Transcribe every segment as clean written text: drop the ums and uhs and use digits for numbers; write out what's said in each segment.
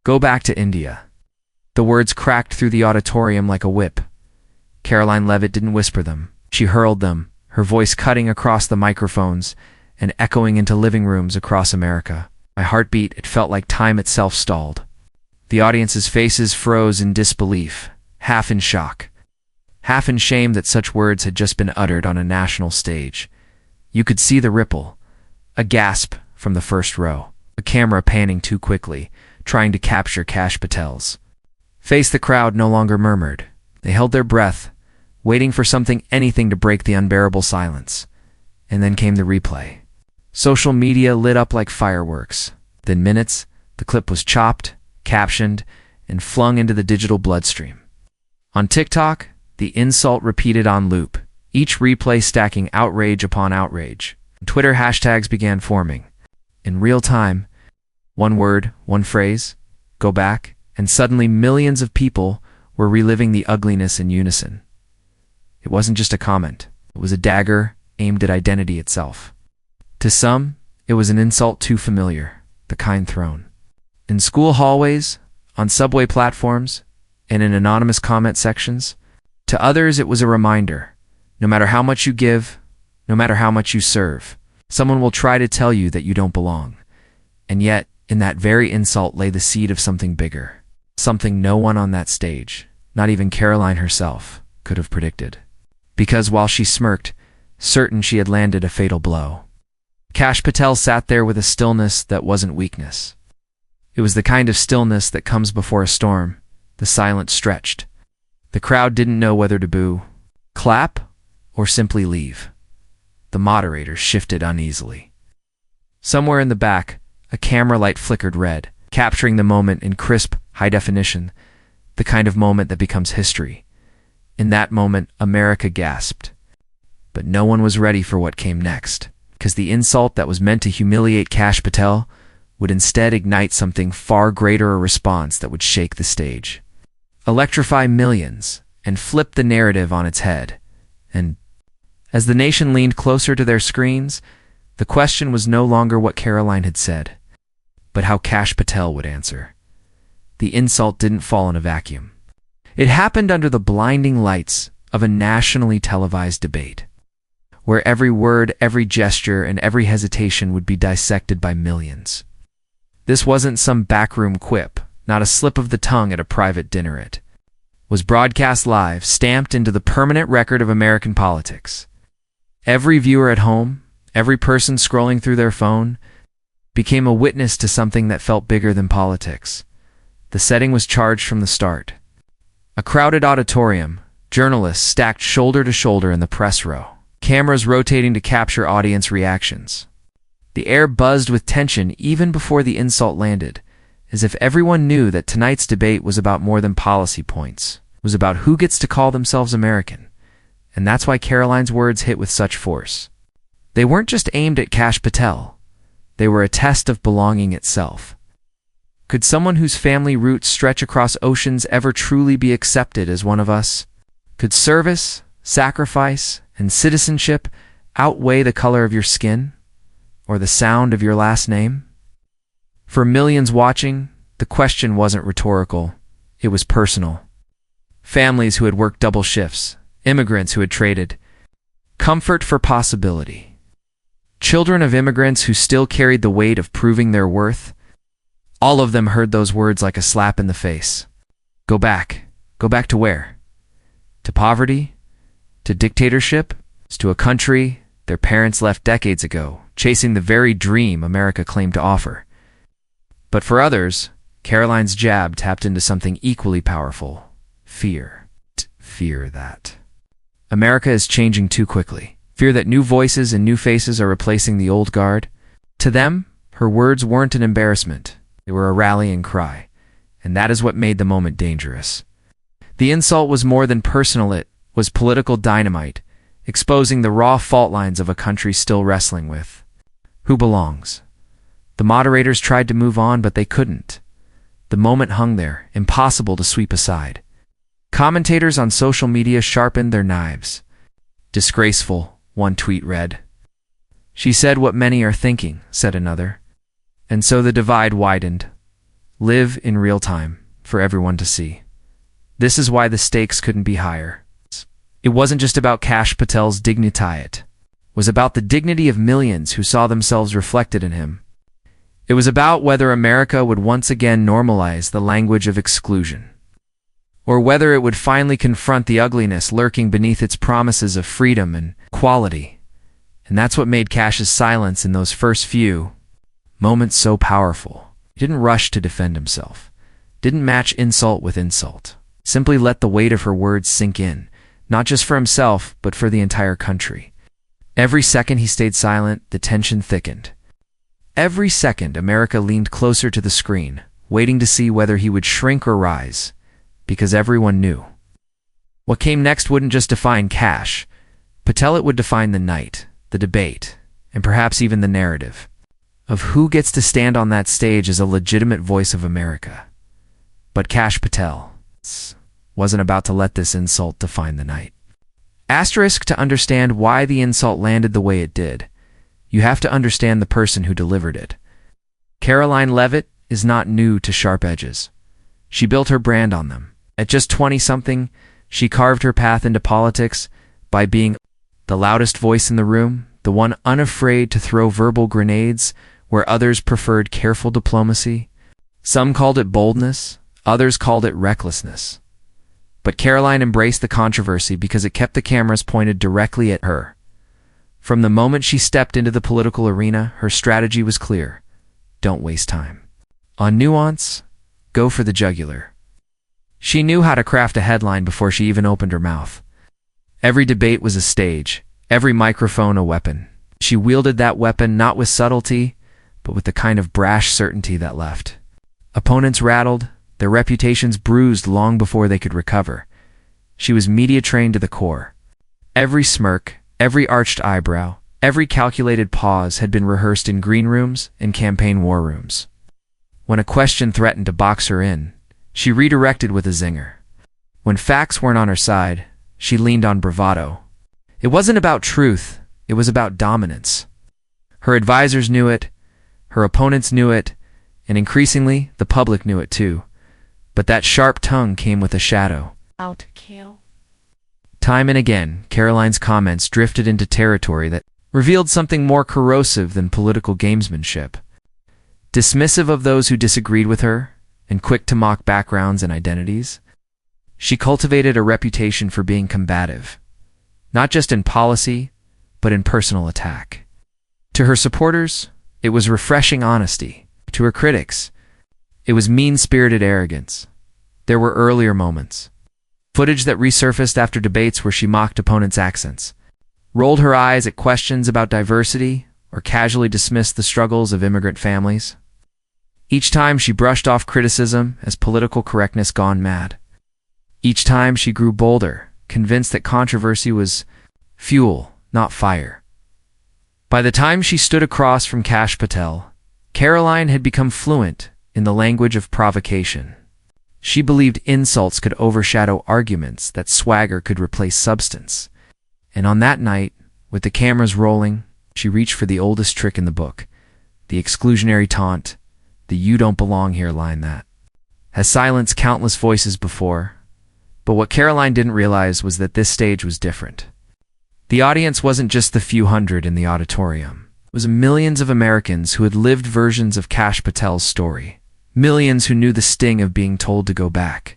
Go back to India. The words cracked through the auditorium like a whip. Karoline Leavitt didn't whisper them. She hurled them, her voice cutting across the microphones and echoing into living rooms across America. My heart beat. It felt like time itself stalled. The audience's faces froze in disbelief, half in shock, half in shame that such words had just been uttered on a national stage. You could see the ripple, a gasp from the first row, a camera panning too quickly, trying to capture Kash Patel's face. The crowd no longer murmured. They held their breath, waiting for something, anything to break the unbearable silence. And then came the replay. Social media lit up like fireworks. Within minutes, the clip was chopped, captioned, and flung into the digital bloodstream. On TikTok, the insult repeated on loop, each replay stacking outrage upon outrage. Twitter hashtags began forming. In real time, one word, one phrase, go back, and suddenly millions of people were reliving the ugliness in unison. It wasn't just a comment. It was a dagger aimed at identity itself. To some, it was an insult too familiar, the kind thrown in school hallways, on subway platforms, and in anonymous comment sections. To others, it was a reminder. No matter how much you give, no matter how much you serve, someone will try to tell you that you don't belong. And yet, in that very insult lay the seed of something bigger, something no one on that stage, not even Karoline herself, could have predicted. Because while she smirked, certain she had landed a fatal blow, Kash Patel sat there with a stillness that wasn't weakness. It was the kind of stillness that comes before a storm. The silence stretched. The crowd didn't know whether to boo, clap, or simply leave. The moderators shifted uneasily. Somewhere in the back, a camera light flickered red, capturing the moment in crisp, high definition, the kind of moment that becomes history. In that moment, America gasped. But no one was ready for what came next, because the insult that was meant to humiliate Kash Patel would instead ignite something far greater, a response that would shake the stage, electrify millions, and flip the narrative on its head. And as the nation leaned closer to their screens, the question was no longer what Karoline had said, but how Kash Patel would answer. The insult didn't fall in a vacuum. It happened under the blinding lights of a nationally televised debate, where every word, every gesture, and every hesitation would be dissected by millions. This wasn't some backroom quip, not a slip of the tongue at a private dinner. It was broadcast live, stamped into the permanent record of American politics. Every viewer at home, every person scrolling through their phone, became a witness to something that felt bigger than politics. The setting was charged from the start. A crowded auditorium, journalists stacked shoulder to shoulder in the press row, cameras rotating to capture audience reactions. The air buzzed with tension even before the insult landed, as if everyone knew that tonight's debate was about more than policy points. It was about who gets to call themselves American. And that's why Karoline's words hit with such force. They weren't just aimed at Kash Patel. They were a test of belonging itself. Could someone whose family roots stretch across oceans ever truly be accepted as one of us? Could service, sacrifice, and citizenship outweigh the color of your skin? Or the sound of your last name? For millions watching, the question wasn't rhetorical. It was personal. Families who had worked double shifts, immigrants who had traded comfort for possibility, children of immigrants who still carried the weight of proving their worth. All of them heard those words like a slap in the face. Go back. Go back to where? To poverty? To dictatorship? To a country their parents left decades ago, chasing the very dream America claimed to offer. But for others, Karoline's jab tapped into something equally powerful: fear. Fear that America is changing too quickly. Fear that new voices and new faces are replacing the old guard. To them, her words weren't an embarrassment. They were a rallying cry. And that is what made the moment dangerous. The insult was more than personal. It was political dynamite, exposing the raw fault lines of a country still wrestling with who belongs. The moderators tried to move on, but they couldn't. The moment hung there, impossible to sweep aside. Commentators on social media sharpened their knives. Disgraceful, one tweet read. She said what many are thinking, said another. And so the divide widened. live in real time for everyone to see. This is why the stakes couldn't be higher. It wasn't just about Kash Patel's dignity, it was about the dignity of millions who saw themselves reflected in him. It was about whether America would once again normalize the language of exclusion, or whether it would finally confront the ugliness lurking beneath its promises of freedom and equality. And that's what made Kash's silence in those first few moments so powerful. He didn't rush to defend himself, didn't match insult with insult, simply let the weight of her words sink in, not just for himself, but for the entire country. Every second he stayed silent, the tension thickened. Every second, America leaned closer to the screen, waiting to see whether he would shrink or rise, because everyone knew. What came next wouldn't just define Kash Patel, it would define the night, the debate, and perhaps even the narrative of who gets to stand on that stage as a legitimate voice of America. But Kash Patel wasn't about to let this insult define the night. Asterisk, to understand why the insult landed the way it did, you have to understand the person who delivered it. Karoline Leavitt is not new to sharp edges. She built her brand on them. At just 20-something, she carved her path into politics by being the loudest voice in the room, the one unafraid to throw verbal grenades where others preferred careful diplomacy. Some called it boldness, others called it recklessness. But Karoline embraced the controversy because it kept the cameras pointed directly at her. From the moment she stepped into the political arena, her strategy was clear. Don't waste time. On nuance, go for the jugular. She knew how to craft a headline before she even opened her mouth. Every debate was a stage, every microphone a weapon. She wielded that weapon not with subtlety, but with the kind of brash certainty that left opponents rattled, their reputations bruised long before they could recover. She was media trained to the core. Every smirk, every arched eyebrow, every calculated pause had been rehearsed in green rooms and campaign war rooms. When a question threatened to box her in, she redirected with a zinger. When facts weren't on her side, she leaned on bravado. It wasn't about truth, it was about dominance. Her advisors knew it, her opponents knew it, and increasingly, the public knew it too. But that sharp tongue came with a shadow. Time and again, Karoline's comments drifted into territory that revealed something more corrosive than political gamesmanship. Dismissive of those who disagreed with her, and quick to mock backgrounds and identities, she cultivated a reputation for being combative, not just in policy, but in personal attack. To her supporters, it was refreshing honesty. To her critics, it was mean-spirited arrogance. There were earlier moments. Footage that resurfaced after debates where she mocked opponents' accents, rolled her eyes at questions about diversity, or casually dismissed the struggles of immigrant families. Each time she brushed off criticism as political correctness gone mad. Each time she grew bolder, convinced that controversy was fuel, not fire. By the time she stood across from Kash Patel, Karoline had become fluent in the language of provocation. She believed insults could overshadow arguments, that swagger could replace substance. And on that night, with the cameras rolling, she reached for the oldest trick in the book, the exclusionary taunt, the "you don't belong here" line that has silenced countless voices before. But what Karoline didn't realize was that this stage was different. The audience wasn't just the few hundred in the auditorium. It was millions of Americans who had lived versions of Kash Patel's story. Millions who knew the sting of being told to go back.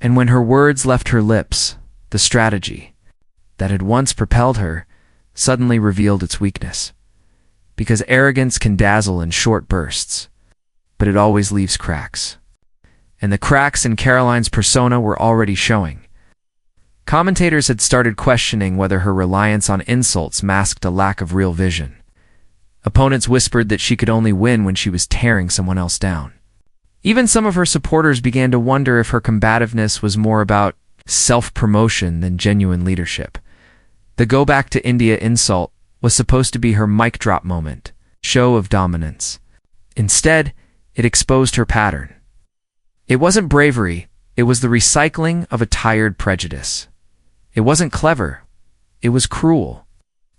And when her words left her lips, the strategy that had once propelled her suddenly revealed its weakness. Because arrogance can dazzle in short bursts, but it always leaves cracks. And the cracks in Karoline's persona were already showing. Commentators had started questioning whether her reliance on insults masked a lack of real vision. Opponents whispered that she could only win when she was tearing someone else down. Even some of her supporters began to wonder if her combativeness was more about self-promotion than genuine leadership. The "go back to India" insult was supposed to be her mic drop moment, show of dominance. Instead, it exposed her pattern. It wasn't bravery, it was the recycling of a tired prejudice. It wasn't clever, it was cruel.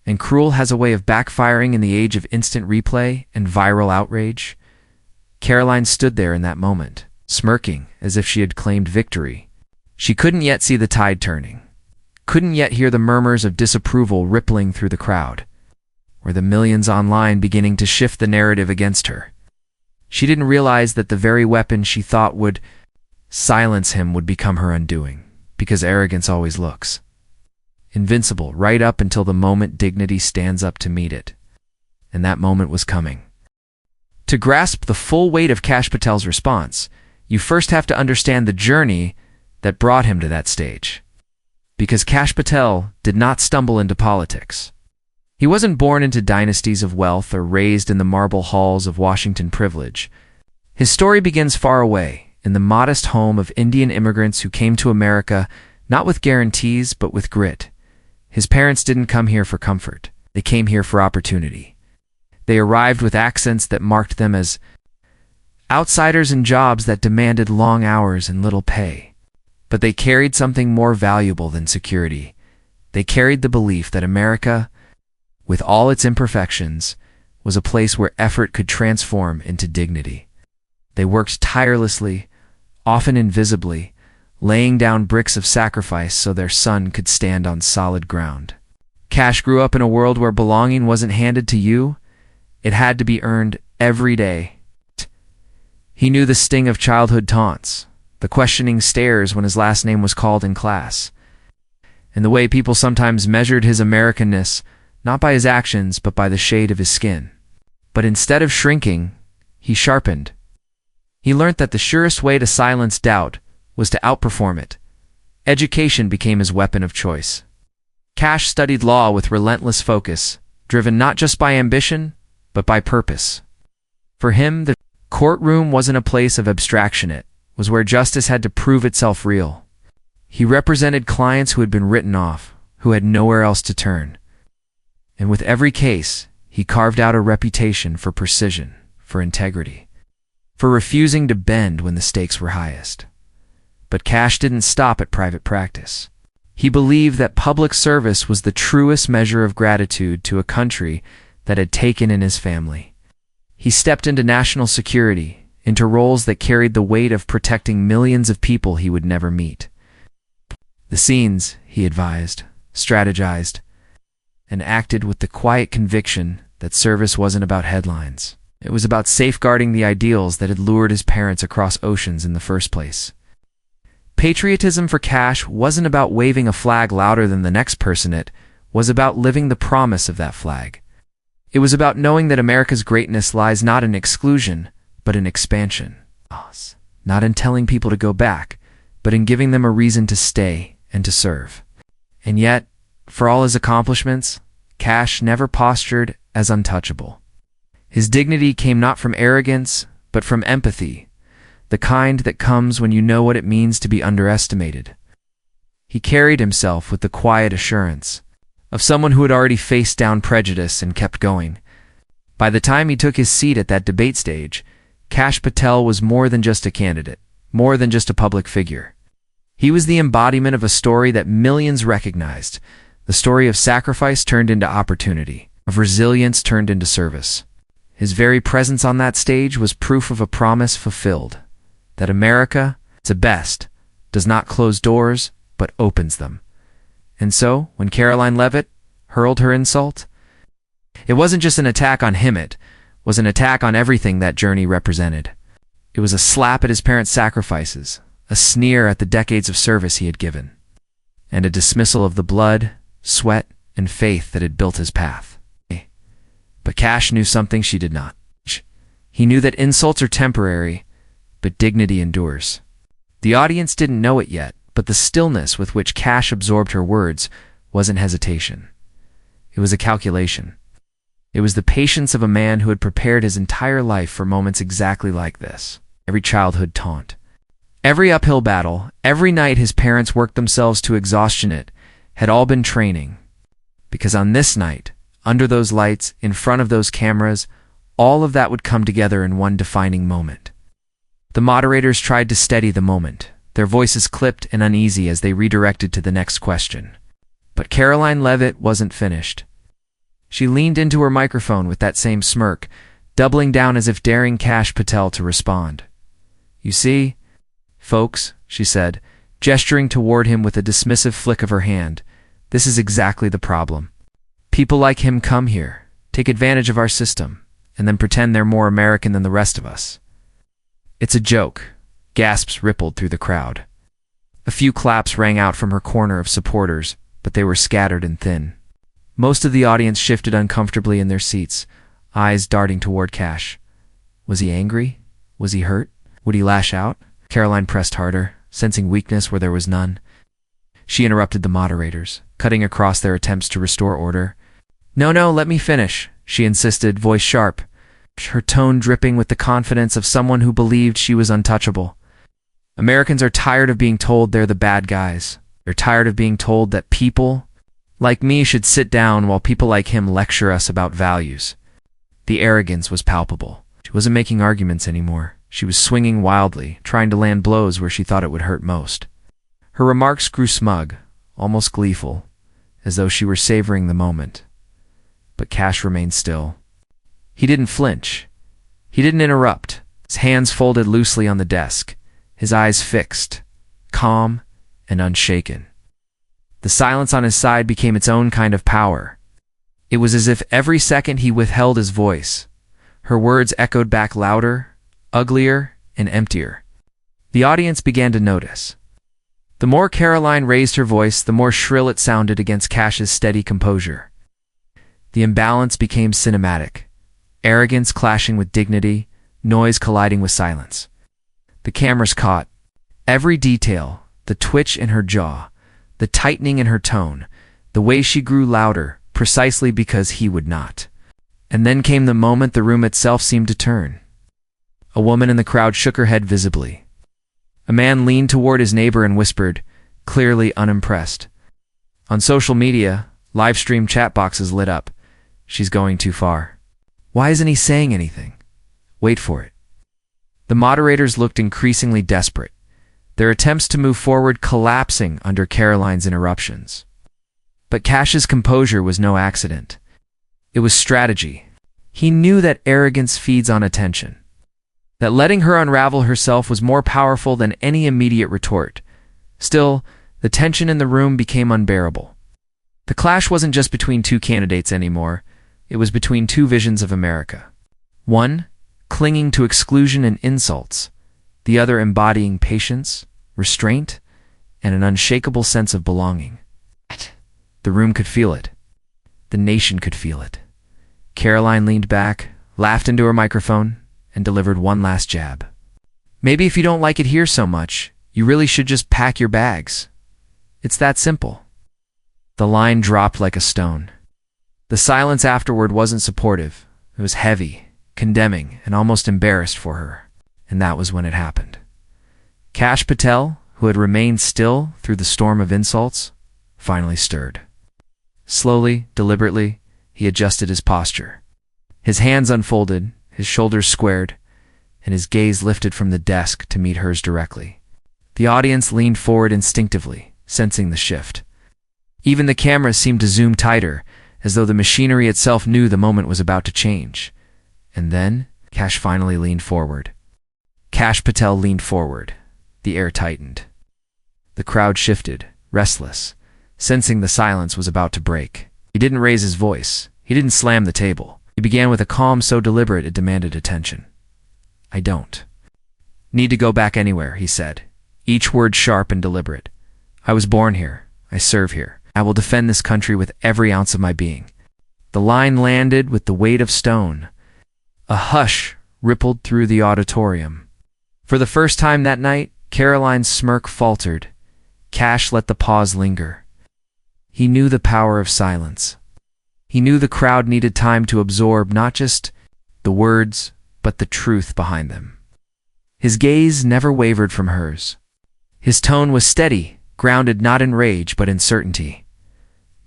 And cruel has a way of backfiring in the age of instant replay and viral outrage. Karoline stood there in that moment, smirking as if she had claimed victory. She couldn't yet see the tide turning, couldn't yet hear the murmurs of disapproval rippling through the crowd, or the millions online beginning to shift the narrative against her. She didn't realize that the very weapon she thought would silence him would become her undoing, because arrogance always looks invincible right up until the moment dignity stands up to meet it. And that moment was coming. To grasp the full weight of Kash Patel's response, you first have to understand the journey that brought him to that stage. Because Kash Patel did not stumble into politics. He wasn't born into dynasties of wealth or raised in the marble halls of Washington privilege. His story begins far away, in the modest home of Indian immigrants who came to America not with guarantees but with grit. His parents didn't come here for comfort. They came here for opportunity. They arrived with accents that marked them as outsiders in jobs that demanded long hours and little pay. But they carried something more valuable than security. They carried the belief that America, with all its imperfections, was a place where effort could transform into dignity. They worked tirelessly, often invisibly, laying down bricks of sacrifice so their son could stand on solid ground. Kash grew up in a world where belonging wasn't handed to you. It had to be earned every day. He knew the sting of childhood taunts, the questioning stares when his last name was called in class, and the way people sometimes measured his Americanness not by his actions but by the shade of his skin. But instead of shrinking, he sharpened. He learnt that the surest way to silence doubt was to outperform it. Education became his weapon of choice. Kash studied law with relentless focus, driven not just by ambition, but by purpose. For him, the courtroom wasn't a place of abstraction, it was where justice had to prove itself real. He represented clients who had been written off, who had nowhere else to turn. And with every case, he carved out a reputation for precision, for integrity, for refusing to bend when the stakes were highest. But Kash didn't stop at private practice. He believed that public service was the truest measure of gratitude to a country that had taken in his family. He stepped into national security, into roles that carried the weight of protecting millions of people he would never meet. The scenes, he advised, strategized, and acted with the quiet conviction that service wasn't about headlines. It was about safeguarding the ideals that had lured his parents across oceans in the first place. Patriotism for Kash wasn't about waving a flag louder than the next person, it was about living the promise of that flag. It was about knowing that America's greatness lies not in exclusion, but in expansion. Not in telling people to go back, but in giving them a reason to stay and to serve. And yet, for all his accomplishments, Kash never postured as untouchable. His dignity came not from arrogance, but from empathy, the kind that comes when you know what it means to be underestimated. He carried himself with the quiet assurance of someone who had already faced down prejudice and kept going. By the time he took his seat at that debate stage, Kash Patel was more than just a candidate, more than just a public figure. He was the embodiment of a story that millions recognized, the story of sacrifice turned into opportunity, of resilience turned into service. His very presence on that stage was proof of a promise fulfilled, that America, at its best, does not close doors, but opens them. And so, when Karoline Leavitt hurled her insult, it wasn't just an attack on him, it was an attack on everything that journey represented. It was a slap at his parents' sacrifices, a sneer at the decades of service he had given, and a dismissal of the blood, sweat, and faith that had built his path. But Kash knew something she did not. He knew that insults are temporary, but dignity endures. The audience didn't know it yet, but the stillness with which Kash absorbed her words wasn't hesitation. It was a calculation. It was the patience of a man who had prepared his entire life for moments exactly like this. Every childhood taunt, every uphill battle, every night his parents worked themselves to exhaustion, it had all been training. Because on this night, under those lights, in front of those cameras, all of that would come together in one defining moment. The moderators tried to steady the moment, their voices clipped and uneasy as they redirected to the next question. But Karoline Leavitt wasn't finished. She leaned into her microphone with that same smirk, doubling down as if daring Kash Patel to respond. "You see, folks," she said, gesturing toward him with a dismissive flick of her hand, "this is exactly the problem. People like him come here, take advantage of our system, and then pretend they're more American than the rest of us." "It's a joke." Gasps rippled through the crowd. A few claps rang out from her corner of supporters, but they were scattered and thin. Most of the audience shifted uncomfortably in their seats, eyes darting toward Kash. Was he angry? Was he hurt? Would he lash out? Karoline pressed harder, sensing weakness where there was none. She interrupted the moderators, cutting across their attempts to restore order. No, let me finish," she insisted, voice sharp, her tone dripping with the confidence of someone who believed she was untouchable. "Americans are tired of being told they're the bad guys. They're tired of being told that people like me should sit down while people like him lecture us about values." The arrogance was palpable. She wasn't making arguments anymore. She was swinging wildly, trying to land blows where she thought it would hurt most. Her remarks grew smug, almost gleeful, as though she were savoring the moment. But Kash remained still. He didn't flinch. He didn't interrupt, his hands folded loosely on the desk, his eyes fixed, calm and unshaken. The silence on his side became its own kind of power. It was as if every second he withheld his voice, her words echoed back louder, uglier, and emptier. The audience began to notice. The more Karoline raised her voice, the more shrill it sounded against Kash's steady composure. The imbalance became cinematic, arrogance clashing with dignity, noise colliding with silence. The cameras caught every detail, the twitch in her jaw, the tightening in her tone, the way she grew louder, precisely because he would not. And then came the moment the room itself seemed to turn. A woman in the crowd shook her head visibly. A man leaned toward his neighbor and whispered, clearly unimpressed. On social media, live-stream chat boxes lit up. "She's going too far. Why isn't he saying anything? Wait for it." The moderators looked increasingly desperate, their attempts to move forward collapsing under Karoline's interruptions. But Kash's composure was no accident. It was strategy. He knew that arrogance feeds on attention, that letting her unravel herself was more powerful than any immediate retort. Still, the tension in the room became unbearable. The clash wasn't just between two candidates anymore, it was between two visions of America. One, clinging to exclusion and insults, the other embodying patience, restraint, and an unshakable sense of belonging. The room could feel it. The nation could feel it. Karoline leaned back, laughed into her microphone, and delivered one last jab. "Maybe if you don't like it here so much, you really should just pack your bags. It's that simple." The line dropped like a stone. The silence afterward wasn't supportive. It was heavy, condemning, and almost embarrassed for her. And that was when it happened. Kash Patel, who had remained still through the storm of insults, finally stirred. Slowly, deliberately, he adjusted his posture. His hands unfolded, his shoulders squared, and his gaze lifted from the desk to meet hers directly. The audience leaned forward instinctively, sensing the shift. Even the cameras seemed to zoom tighter, as though the machinery itself knew the moment was about to change. And then, Kash finally leaned forward. Kash Patel leaned forward. The air tightened. The crowd shifted, restless, sensing the silence was about to break. He didn't raise his voice. He didn't slam the table. He began with a calm so deliberate it demanded attention. "I don't need to go back anywhere," he said, each word sharp and deliberate. "I was born here. I serve here. I will defend this country with every ounce of my being." The line landed with the weight of stone. A hush rippled through the auditorium. For the first time that night, Karoline's smirk faltered. Kash let the pause linger. He knew the power of silence. He knew the crowd needed time to absorb not just the words, but the truth behind them. His gaze never wavered from hers. His tone was steady, grounded not in rage but in certainty.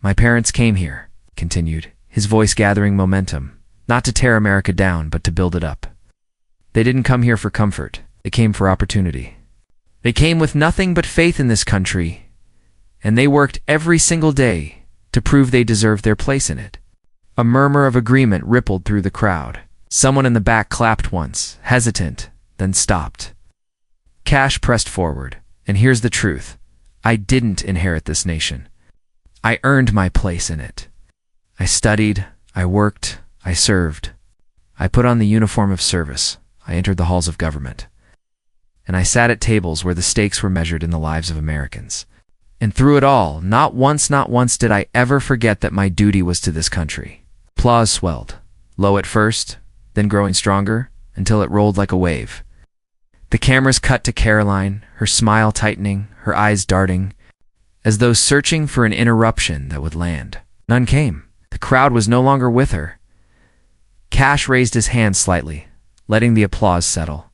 "My parents came here," continued, his voice gathering momentum, "not to tear America down, but to build it up. They didn't come here for comfort. They came for opportunity. They came with nothing but faith in this country, and they worked every single day to prove they deserved their place in it." A murmur of agreement rippled through the crowd. Someone in the back clapped once, hesitant, then stopped. Kash pressed forward, and here's the truth. I didn't inherit this nation. I earned my place in it. I studied, I worked, I served. I put on the uniform of service. I entered the halls of government. And I sat at tables where the stakes were measured in the lives of Americans. And through it all, not once did I ever forget that my duty was to this country. Applause swelled, low at first, then growing stronger, until it rolled like a wave. The cameras cut to Karoline, her smile tightening, her eyes darting, as though searching for an interruption that would land. None came. The crowd was no longer with her. Kash raised his hand slightly, letting the applause settle.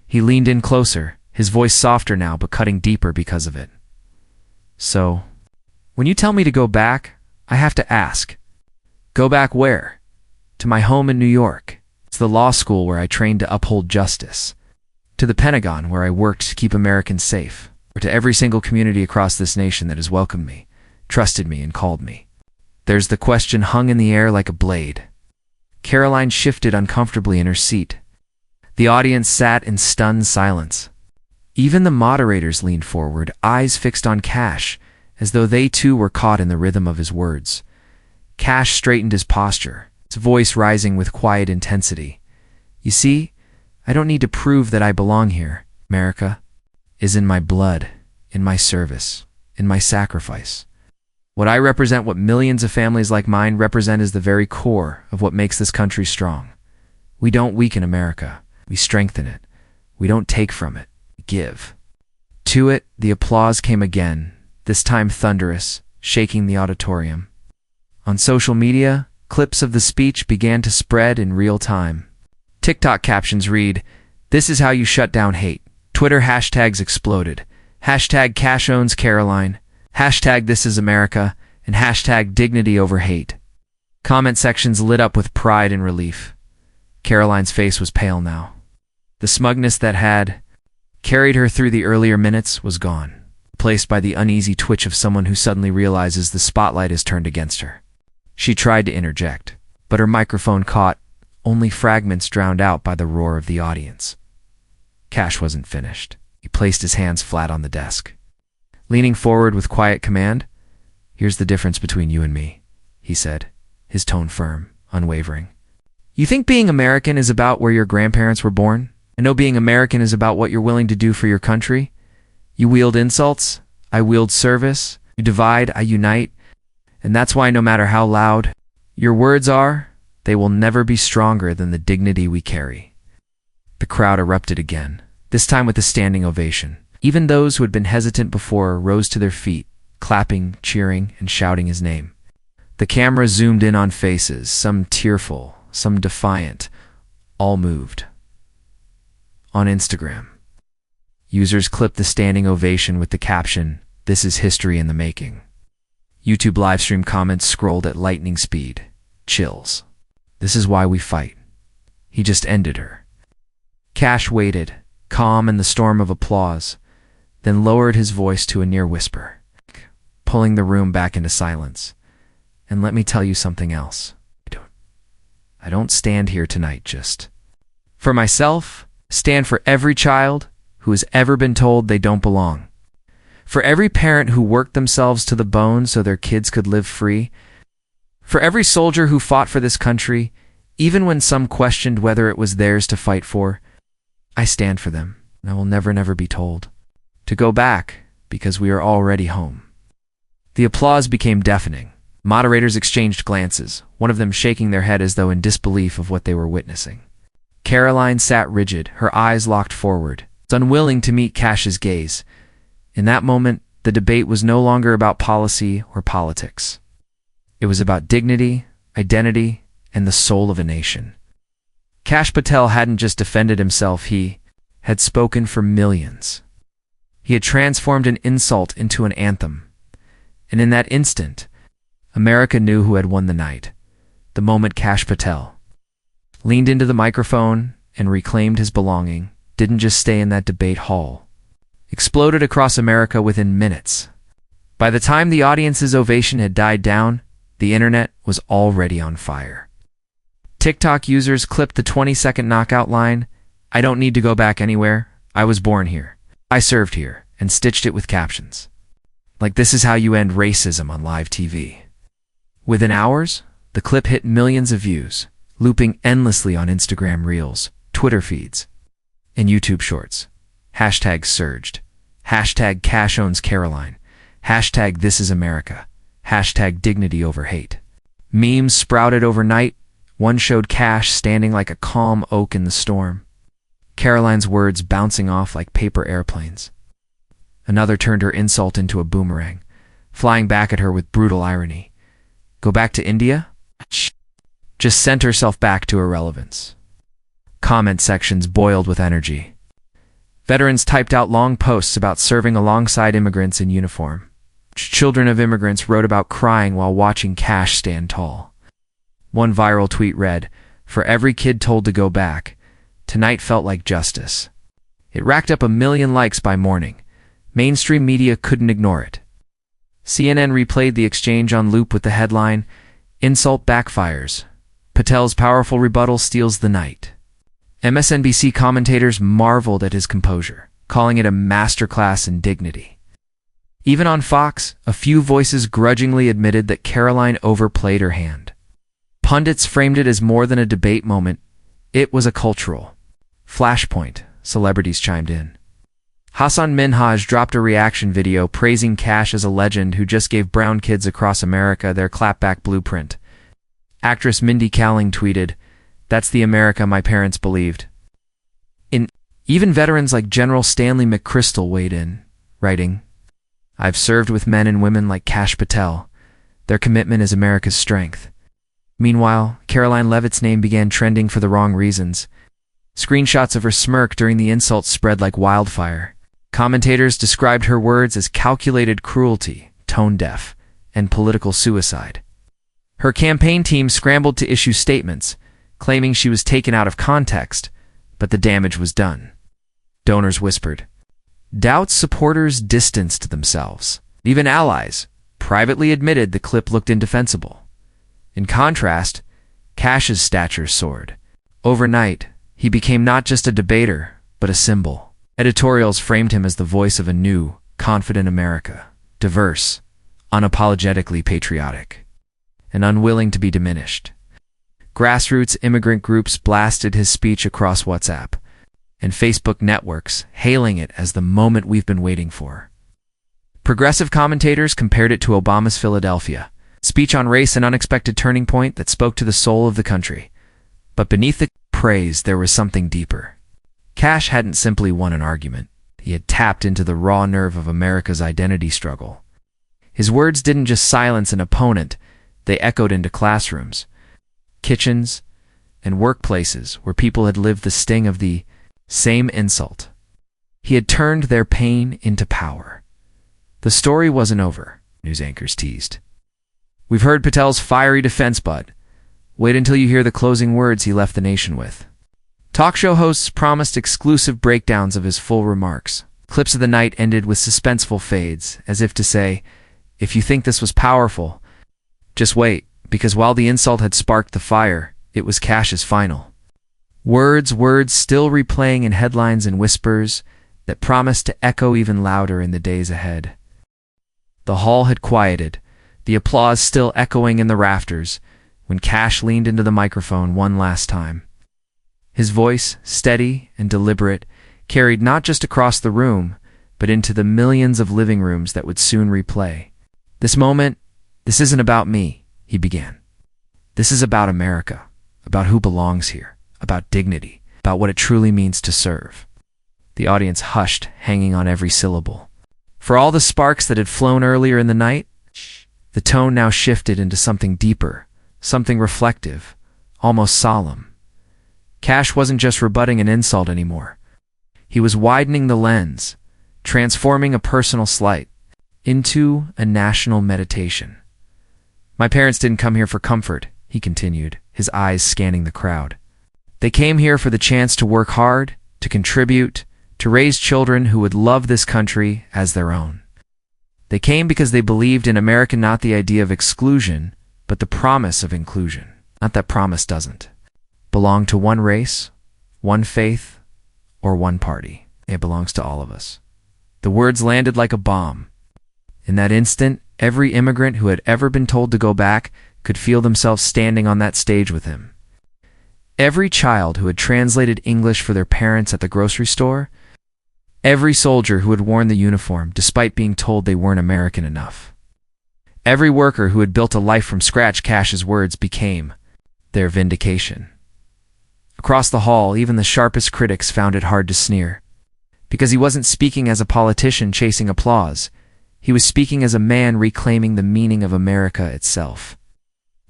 He leaned in closer, his voice softer now but cutting deeper because of it. So, when you tell me to go back, I have to ask. Go back where? To my home in New York. It's the law school where I trained to uphold justice. To the Pentagon where I worked to keep Americans safe. Or to every single community across this nation that has welcomed me, trusted me, and called me. There's the question hung in the air like a blade. Karoline shifted uncomfortably in her seat. The audience sat in stunned silence. Even the moderators leaned forward, eyes fixed on Kash, as though they too were caught in the rhythm of his words. Kash straightened his posture, his voice rising with quiet intensity. You see, I don't need to prove that I belong here. America is in my blood, in my service, in my sacrifice. What I represent, what millions of families like mine represent, is the very core of what makes this country strong. We don't weaken America. We strengthen it. We don't take from it. We give. To it, the applause came again, this time thunderous, shaking the auditorium. On social media, clips of the speech began to spread in real time. TikTok captions read, "This is how you shut down hate." Twitter hashtags exploded. Hashtag Kash owns Karoline. Hashtag This is America. And hashtag Dignity over Hate. Comment sections lit up with pride and relief. Karoline's face was pale now. The smugness that had carried her through the earlier minutes was gone, replaced by the uneasy twitch of someone who suddenly realizes the spotlight is turned against her. She tried to interject, but her microphone caught, only fragments drowned out by the roar of the audience. Kash wasn't finished. He placed his hands flat on the desk. Leaning forward with quiet command, "Here's the difference between you and me," he said, his tone firm, unwavering. "You think being American is about where your grandparents were born? I know being American is about what you're willing to do for your country. You wield insults, I wield service. You divide, I unite. And that's why no matter how loud your words are, they will never be stronger than the dignity we carry." The crowd erupted again, this time with a standing ovation. Even those who had been hesitant before rose to their feet, clapping, cheering, and shouting his name. The camera zoomed in on faces, some tearful, some defiant, all moved. On Instagram, users clipped the standing ovation with the caption, "This is history in the making." YouTube livestream comments scrolled at lightning speed. Chills. "This is why we fight." He just ended her. Kash waited, calm in the storm of applause, then lowered his voice to a near whisper, pulling the room back into silence. "And let me tell you something else. I don't stand here tonight just for myself. Stand for every child who has ever been told they don't belong. For every parent who worked themselves to the bone so their kids could live free. For every soldier who fought for this country, even when some questioned whether it was theirs to fight for. I stand for them, and I will never be told to go back because we are already home." The applause became deafening. Moderators exchanged glances, one of them shaking their head as though in disbelief of what they were witnessing. Karoline sat rigid, her eyes locked forward, unwilling to meet Kash's gaze. In that moment, the debate was no longer about policy or politics. It was about dignity, identity, and the soul of a nation. Kash Patel hadn't just defended himself, he had spoken for millions. He had transformed an insult into an anthem. And in that instant, America knew who had won the night. The moment Kash Patel leaned into the microphone and reclaimed his belonging, didn't just stay in that debate hall. Exploded across America within minutes. By the time the audience's ovation had died down, the internet was already on fire. TikTok users clipped the 20-second knockout line, "I don't need to go back anywhere. I was born here. I served here," and stitched it with captions. Like, this is how you end racism on live TV. Within hours, the clip hit millions of views, looping endlessly on Instagram Reels, Twitter feeds, and YouTube Shorts. Hashtags surged. Hashtag Kash owns Karoline. Hashtag This is America. Hashtag Dignity over hate. Memes sprouted overnight. One showed Kash standing like a calm oak in the storm, Karoline's words bouncing off like paper airplanes. Another turned her insult into a boomerang, flying back at her with brutal irony. Go back to India? Just sent herself back to irrelevance. Comment sections boiled with energy. Veterans typed out long posts about serving alongside immigrants in uniform. Children of immigrants wrote about crying while watching Kash stand tall. One viral tweet read, "For every kid told to go back, tonight felt like justice." It racked up 1 million likes by morning. Mainstream media couldn't ignore it. CNN replayed the exchange on loop with the headline, "Insult backfires. Patel's powerful rebuttal steals the night." MSNBC commentators marveled at his composure, calling it a masterclass in dignity. Even on Fox, a few voices grudgingly admitted that Karoline overplayed her hand. Pundits framed it as more than a debate moment. It was a cultural flashpoint, celebrities chimed in. Hassan Minhaj dropped a reaction video praising Kash as a legend who just gave brown kids across America their clapback blueprint. Actress Mindy Kaling tweeted, "That's the America my parents believed." Even veterans like General Stanley McChrystal weighed in, writing, "I've served with men and women like Kash Patel. Their commitment is America's strength." Meanwhile, Karoline Leavitt's name began trending for the wrong reasons. Screenshots of her smirk during the insult spread like wildfire. Commentators described her words as calculated cruelty, tone-deaf, and political suicide. Her campaign team scrambled to issue statements, claiming she was taken out of context, but the damage was done. Donors whispered. Doubt's supporters distanced themselves. Even allies privately admitted the clip looked indefensible. In contrast, Kash's stature soared. Overnight, he became not just a debater, but a symbol. Editorials framed him as the voice of a new, confident America, diverse, unapologetically patriotic, and unwilling to be diminished. Grassroots immigrant groups blasted his speech across WhatsApp and Facebook networks, hailing it as the moment we've been waiting for. Progressive commentators compared it to Obama's Philadelphia speech on race, an unexpected turning point that spoke to the soul of the country. But beneath the praise, there was something deeper. Kash hadn't simply won an argument. He had tapped into the raw nerve of America's identity struggle. His words didn't just silence an opponent, they echoed into classrooms, kitchens, and workplaces where people had lived the sting of the same insult. He had turned their pain into power. The story wasn't over, news anchors teased. We've heard Patel's fiery defense, but wait until you hear the closing words he left the nation with. Talk show hosts promised exclusive breakdowns of his full remarks. Clips of the night ended with suspenseful fades, as if to say, if you think this was powerful, just wait, because while the insult had sparked the fire, it was Kash's final. Words still replaying in headlines and whispers that promised to echo even louder in the days ahead. The hall had quieted, the applause still echoing in the rafters, when Kash leaned into the microphone one last time. His voice, steady and deliberate, carried not just across the room, but into the millions of living rooms that would soon replay. This moment, this isn't about me, he began. This is about America, about who belongs here, about dignity, about what it truly means to serve. The audience hushed, hanging on every syllable. For all the sparks that had flown earlier in the night, the tone now shifted into something deeper, something reflective, almost solemn. Kash wasn't just rebutting an insult anymore. He was widening the lens, transforming a personal slight into a national meditation. My parents didn't come here for comfort, he continued, his eyes scanning the crowd. They came here for the chance to work hard, to contribute, to raise children who would love this country as their own. They came because they believed in America, not the idea of exclusion, but the promise of inclusion. Not that promise doesn't. belong to one race, one faith, or one party. It belongs to all of us. The words landed like a bomb. In that instant, every immigrant who had ever been told to go back could feel themselves standing on that stage with him. Every child who had translated English for their parents at the grocery store, every soldier who had worn the uniform despite being told they weren't American enough. Every worker who had built a life from scratch, Kash's words became their vindication. Across the hall, even the sharpest critics found it hard to sneer. Because he wasn't speaking as a politician chasing applause. He was speaking as a man reclaiming the meaning of America itself.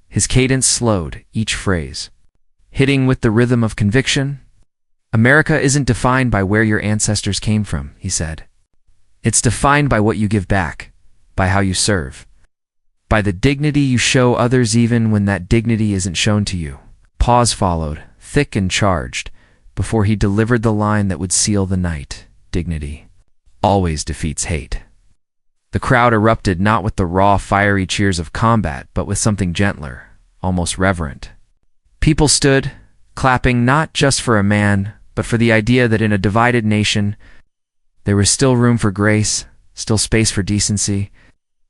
His cadence slowed, each phrase hitting with the rhythm of conviction. America isn't defined by where your ancestors came from, he said. It's defined by what you give back, by how you serve, by the dignity you show others even when that dignity isn't shown to you. Pause followed, thick and charged, before he delivered the line that would seal the night. Dignity always defeats hate. The crowd erupted not with the raw, fiery cheers of combat, but with something gentler, almost reverent. People stood, clapping not just for a man, but for the idea that in a divided nation, there was still room for grace, still space for decency.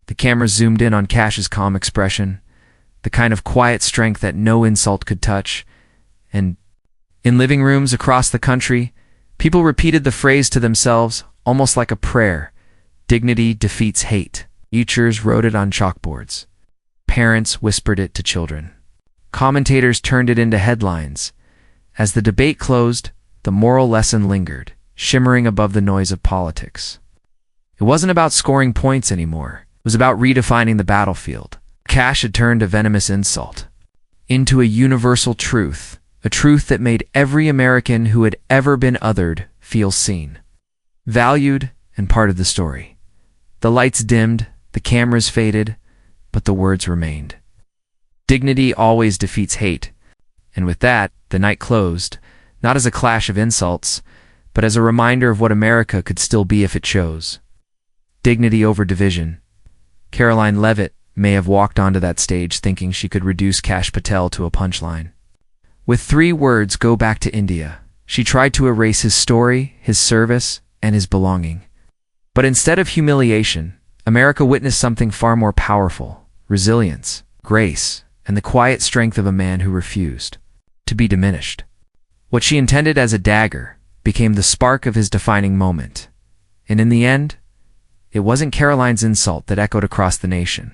The camera zoomed in on Kash's calm expression, the kind of quiet strength that no insult could touch, and in living rooms across the country, people repeated the phrase to themselves, almost like a prayer. Dignity defeats hate. Teachers wrote it on chalkboards. Parents whispered it to children. Commentators turned it into headlines. As the debate closed, the moral lesson lingered, shimmering above the noise of politics. It wasn't about scoring points anymore. It was about redefining the battlefield. Kash had turned a venomous insult into a universal truth, a truth that made every American who had ever been othered feel seen, valued, and part of the story. The lights dimmed, the cameras faded, but the words remained. Dignity always defeats hate. And with that, the night closed, not as a clash of insults, but as a reminder of what America could still be if it chose. Dignity over division. Karoline Leavitt may have walked onto that stage thinking she could reduce Kash Patel to a punchline. With 3 words, "Go back to India," she tried to erase his story, his service, and his belonging. But instead of humiliation, America witnessed something far more powerful: resilience, grace, and the quiet strength of a man who refused to be diminished. What she intended as a dagger became the spark of his defining moment. And in the end, it wasn't Karoline's insult that echoed across the nation.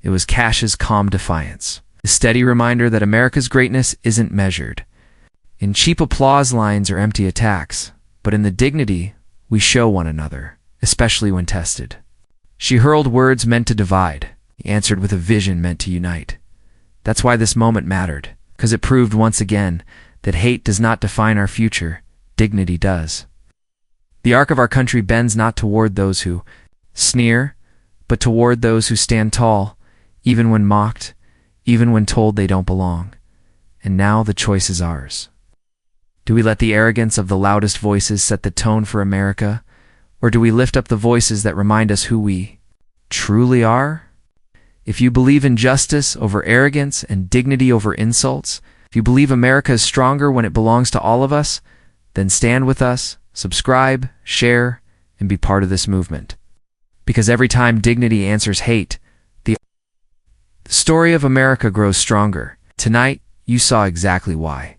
It was Kash's calm defiance, a steady reminder that America's greatness isn't measured in cheap applause lines or empty attacks, but in the dignity we show one another, especially when tested. She hurled words meant to divide. He answered with a vision meant to unite. That's why this moment mattered, because it proved once again that hate does not define our future, dignity does. The arc of our country bends not toward those who sneer, but toward those who stand tall, even when mocked, even when told they don't belong. And now the choice is ours. Do we let the arrogance of the loudest voices set the tone for America, or do we lift up the voices that remind us who we truly are? If you believe in justice over arrogance and dignity over insults, if you believe America is stronger when it belongs to all of us, then stand with us, subscribe, share, and be part of this movement. Because every time dignity answers hate, the story of America grows stronger. Tonight, you saw exactly why.